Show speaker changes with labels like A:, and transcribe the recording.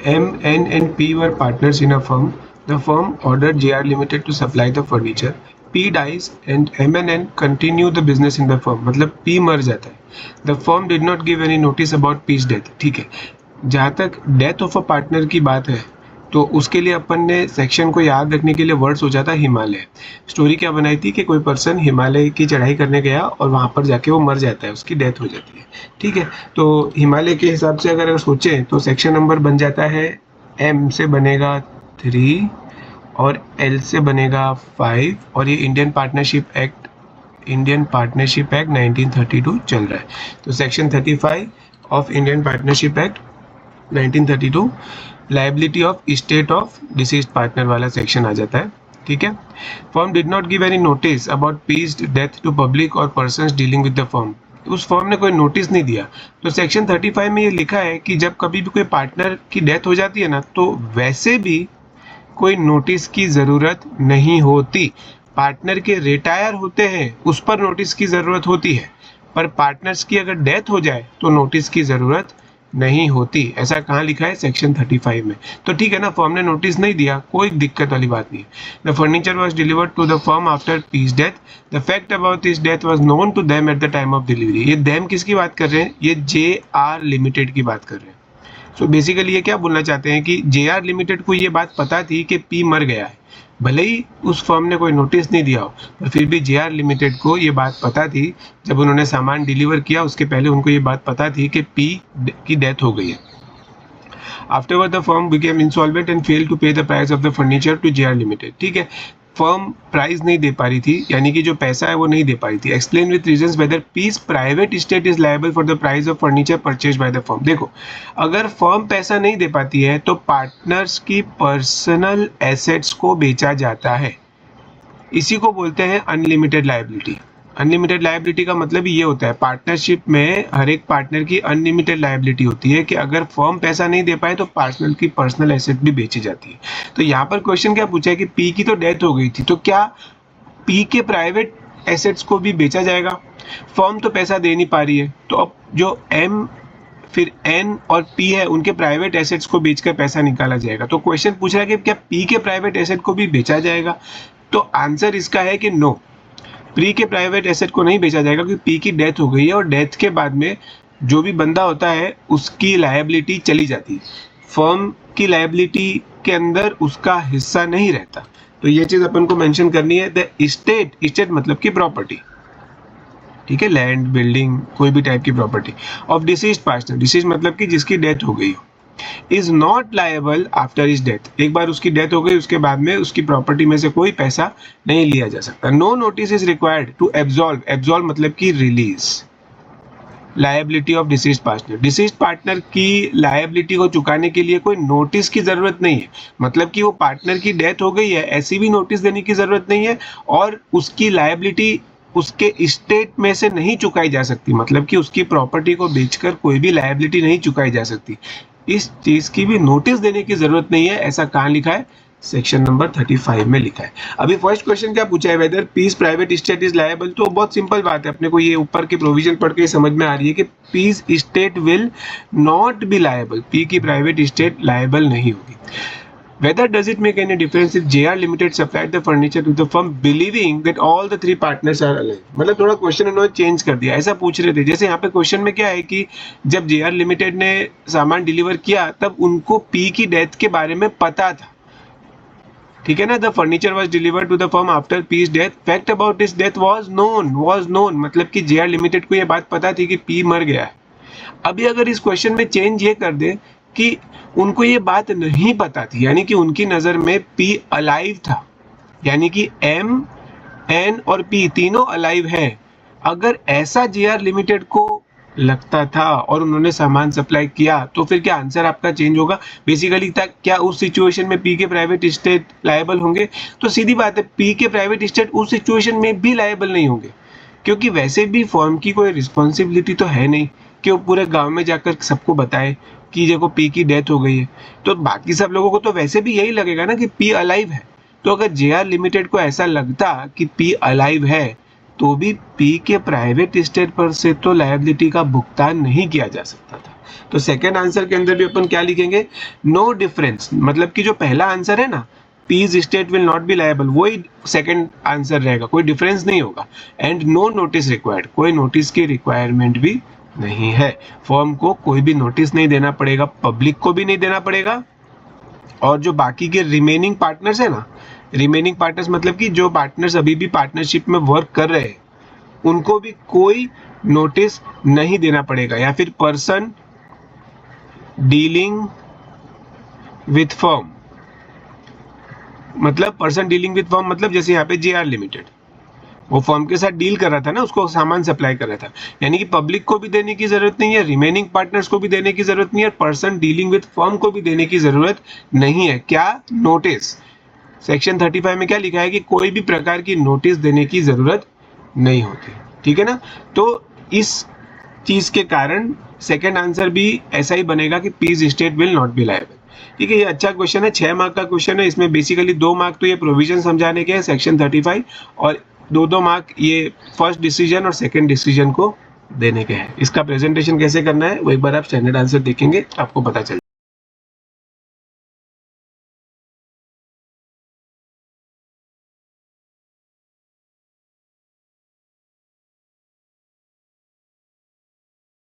A: M, N and P were partners in a firm. The firm ordered JR Limited to supply the furniture. P dies and M and N continue the business in the firm. मतलब P मर जाता है. The firm did not give any notice about P's death. ठीक है, जहाँ तक death of a partner की बात है तो उसके लिए अपन ने सेक्शन को याद रखने के लिए वर्ड सोचा था हिमालय. स्टोरी क्या बनाई थी कि कोई पर्सन हिमालय की चढ़ाई करने गया और वहाँ पर जाके वो मर जाता है, उसकी डेथ हो जाती है. ठीक है, तो हिमालय के हिसाब से अगर सोचें तो सेक्शन नंबर बन जाता है M से बनेगा 3 और L से बनेगा 5 और ये इंडियन पार्टनरशिप एक्ट 1932 चल रहा है. तो section 35 of Indian partnership act 1932 liability of state of deceased partner वाला सेक्शन आ जाता है. ठीक है, firm did not give any notice about P's death to public और persons dealing with the firm. उस फर्म ने कोई नोटिस नहीं दिया. तो सेक्शन 35 में ये लिखा है कि जब कभी भी कोई पार्टनर की डेथ हो जाती है ना, तो वैसे भी कोई नोटिस की ज़रूरत नहीं होती. पार्टनर के रिटायर होते हैं उस पर नोटिस की ज़रूरत होती है, पर पार्टनर्स की अगर डेथ हो जाए तो नोटिस की ज़रूरत नहीं होती. ऐसा कहाँ लिखा है? सेक्शन 35 में. तो ठीक है ना, फर्म ने नोटिस नहीं दिया, कोई दिक्कत वाली बात नहीं. The furniture was delivered to the firm after P's death. The fact about this death was known to them at the time of delivery. ये देम किसकी बात कर रहे हैं? ये JR लिमिटेड की बात कर रहे हैं. सो बेसिकली ये क्या बोलना चाहते हैं कि JR लिमिटेड को ये बात पता थी कि P मर गया है. भले ही उस फर्म ने कोई नोटिस नहीं दिया हो, पर फिर भी JR लिमिटेड को ये बात पता थी. जब उन्होंने सामान डिलीवर किया उसके पहले उनको ये बात पता थी कि P की डेथ हो गई है. Afterward the firm became insolvent and failed to pay the price of the furniture to JR limited. ठीक है, फर्म प्राइस नहीं दे पा रही थी, यानी कि जो पैसा है वो नहीं दे पा रही थी. Explain with reasons whether P's private estate is liable for the price of furniture purchase by the firm. देखो, अगर फर्म पैसा नहीं दे पाती है तो पार्टनर्स की पर्सनल एसेट्स को बेचा जाता है. इसी को बोलते हैं अनलिमिटेड लायबिलिटी. अनलिमिटेड लायबिलिटी का मतलब ये होता है, पार्टनरशिप में हर एक पार्टनर की अनलिमिटेड लायबिलिटी होती है कि अगर फर्म पैसा नहीं दे पाए तो पार्टनर की पर्सनल एसेट भी बेची जाती है. तो यहाँ पर क्वेश्चन क्या पूछा है कि P की तो डेथ हो गई थी, तो क्या P के प्राइवेट एसेट्स को भी बेचा जाएगा? फर्म तो पैसा दे नहीं पा रही है, तो अब जो M फिर N और P है उनके प्राइवेट एसेट्स को बेचकर पैसा निकाला जाएगा. तो क्वेश्चन पूछ रहा है कि क्या P के प्राइवेट एसेट को भी बेचा जाएगा? तो आंसर इसका है कि नो, P के प्राइवेट एसेट को नहीं बेचा जाएगा क्योंकि P की डेथ हो गई है और डेथ के बाद में जो भी बंदा होता है उसकी लायबिलिटी चली जाती है. फर्म की लायबिलिटी के अंदर उसका हिस्सा नहीं रहता. तो ये चीज अपन को मेंशन करनी है. द स्टेट मतलब की प्रॉपर्टी, ठीक है, लैंड, बिल्डिंग, कोई भी टाइप की property of deceased partner, disease मतलब कि जिसकी डेथ हो गई हो, is not liable after his death. एक बार उसकी डेथ हो गई उसके बाद में उसकी प्रॉपर्टी में से कोई पैसा नहीं लिया जा सकता. No notice is required to absolve मतलब कि release liability of deceased partner. Deceased partner की लायबिलिटी को चुकाने के लिए कोई नोटिस की जरूरत नहीं है. मतलब कि वो पार्टनर की डेथ हो गई है, ऐसी भी नोटिस देने की जरूरत नहीं है और उसकी लायबिलिटी उसके स्टेट में से नहीं चुकाई जा सकती. मतलब कि उसकी प्रॉपर्टी को बेचकर कोई भी लायबिलिटी नहीं चुकाई जा सकती. इस चीज की भी नोटिस देने की जरूरत नहीं है. ऐसा कहाँ लिखा है? सेक्शन नंबर 35 में लिखा है. अभी फर्स्ट क्वेश्चन क्या पूछा है? Whether P's private estate is liable. तो बहुत सिंपल बात है, अपने को ये ऊपर की प्रोविजन पढ़ के समझ में आ रही है कि P's estate will not be liable. P की प्राइवेट एस्टेट लायबल नहीं होगी. Whether does it make any difference if JR Limited supplied the furniture to the firm believing that all the three partners are alive? मतलब थोड़ा question उन्होंने change कर दिया. ऐसा पूछ रहे थे जैसे यहाँ पे क्वेश्चन में क्या है कि जब JR Limited ने सामान डिलीवर किया तब उनको P की डेथ के बारे में पता था. ठीक है ना, the furniture was delivered to the firm after P's death. Fact about this death was known मतलब कि JR Limited को ये बात पता थी कि P मर गया है. अभी अगर इस क्वेश्चन में चेंज ये कर दे कि उनको ये बात नहीं पता थी, यानी कि उनकी नजर में P अलाइव था, यानी कि M, N और P तीनों अलाइव हैं. अगर ऐसा JR लिमिटेड को लगता था और उन्होंने सामान सप्लाई किया तो फिर क्या आंसर आपका चेंज होगा? बेसिकली क्या उस सिचुएशन में P के प्राइवेट एस्टेट लायबल होंगे? तो सीधी बात है, P के प्राइवेट एस्टेट उस सिचुएशन में भी लायबल नहीं होंगे क्योंकि वैसे भी फर्म की कोई रिस्पॉन्सिबिलिटी तो है नहीं कि वो पूरे गांव में जाकर सबको बताए कि देखो P की डेथ हो गई है. तो बाकी सब लोगों को तो वैसे भी यही लगेगा ना कि P अलाइव है. तो अगर JR लिमिटेड को ऐसा लगता कि P अलाइव है तो भी P के प्राइवेट एस्टेट पर से तो लायबिलिटी का भुगतान नहीं किया जा सकता था. तो सेकेंड आंसर के अंदर भी अपन क्या लिखेंगे, नो डिफरेंस, मतलब कि जो पहला आंसर है ना, P's estate will not be liable, वही सेकेंड आंसर रहेगा, कोई डिफरेंस नहीं होगा। एंड नो नोटिस रिक्वायर्ड, कोई नोटिस की रिक्वायरमेंट भी नहीं है, फर्म को कोई भी नोटिस नहीं देना पड़ेगा, पब्लिक को भी नहीं देना पड़ेगा, और जो बाकी के रिमेनिंग पार्टनर्स है ना, रिमेनिंग पार्टनर्स मतलब कि जो पार्टनर्स अभी भी पार्टनरशिप में वर्क कर रहे हैं उनको भी कोई नोटिस नहीं देना पड़ेगा। या फिर पर्सन डीलिंग विथ फर्म, मतलब पर्सन डीलिंग विथ फर्म मतलब जैसे यहाँ पे JR लिमिटेड वो फर्म के साथ डील कर रहा था ना, उसको सामान सप्लाई कर रहा था, यानी कि पब्लिक को भी देने की जरूरत नहीं है, रिमेनिंग पार्टनर्स को भी देने की जरूरत नहीं है, पर्सन डीलिंग विथ फर्म को भी देने की जरूरत नहीं है। क्या, नोटिस। सेक्शन 35 में क्या लिखा है कि कोई भी प्रकार की नोटिस देने की जरूरत नहीं होती, ठीक है ना। तो इस चीज के कारण सेकेंड आंसर भी ऐसा ही बनेगा कि P's estate will not be liable, ठीक है। ये अच्छा क्वेश्चन है, 6 मार्क का क्वेश्चन है, इसमें बेसिकली 2 मार्क तो ये प्रोविजन समझाने के हैं सेक्शन 35, और 2 मार्क ये फर्स्ट डिसीजन और सेकंड डिसीजन को देने के हैं। इसका प्रेजेंटेशन कैसे करना है वो एक बार आप स्टैंडर्ड आंसर देखेंगे आपको पता चल